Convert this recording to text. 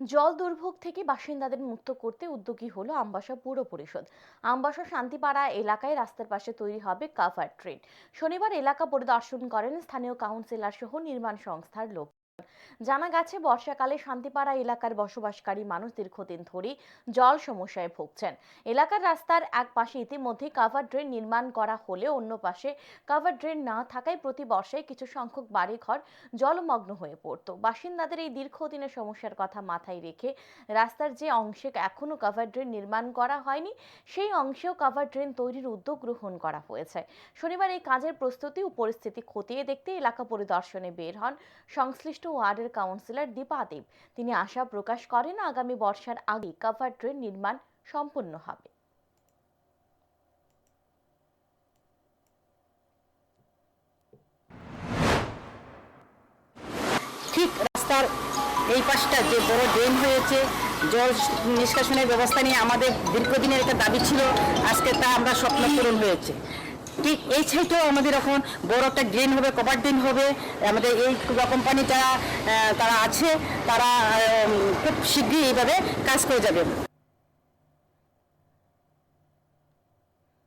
জল দুর্ভোগ থেকে বাসিন্দাদের মুক্ত করতে উদ্যোগী হলো আমবাসা পৌর পরিষদ। আমবাসা শান্তিপাড়া এলাকায় রাস্তার পাশে তৈরি হবে কাভার ড্রেন। শনিবার এলাকা পরিদর্শন করেন স্থানীয় কাউন্সিলর সহ নির্মাণ সংস্থার লোক। জানা গেছে, বর্ষাকালে শান্তিপাড়া এলাকার বসবাসকারী মানুষ দীর্ঘদিন ধরে জল সমস্যায় ভুগছেন। এলাকার রাস্তার এক পাশে ইতিমধ্যে কাভার ড্রেন নির্মাণ করা হলেও অন্য পাশে কাভার ড্রেন না থাকায় প্রতি বর্ষায় কিছু সংখ্যক বাড়িঘর জলমগ্ন হয়ে পড়তো। বাসিন্দাদের এই দীর্ঘদিনের সমস্যার কথা মাথায় রেখে রাস্তার যে অংশে এখনো কাভার ড্রেন নির্মাণ করা হয়নি, সেই অংশেও কাভার ড্রেন তৈরির উদ্যোগ গ্রহণ করা হয়েছে। শনিবার এই কাজের প্রস্তুতি ও পরিস্থিতি খতিয়ে দেখতে এলাকা পরিদর্শনে বের হন সংশ্লিষ্ট ওয়ার্ডের কাউন্সিলর দীপা দেব। তিনি আশা প্রকাশ করেন, আগামী বর্ষার আগে কাভার ড্রেন নির্মাণ সম্পন্ন হবে। ঠিক রাস্তার এই পাশটা যে বড় ড্রেন হয়েছে, জল নিষ্কাশনের ব্যবস্থা নিয়ে আমাদের দীর্ঘদিনের একটা দাবি ছিল, আজকে তা আমরা স্বপ্ন পূরণ হয়েছে। ঠিক এই সাইডেও আমাদের এখন বড় একটা ড্রেন হবে, কভার ড্রেন হবে। আমাদের এই কোম্পানিটা তারা আছে, তারা খুব শীঘ্রই এইভাবে কাজ করে যাবে।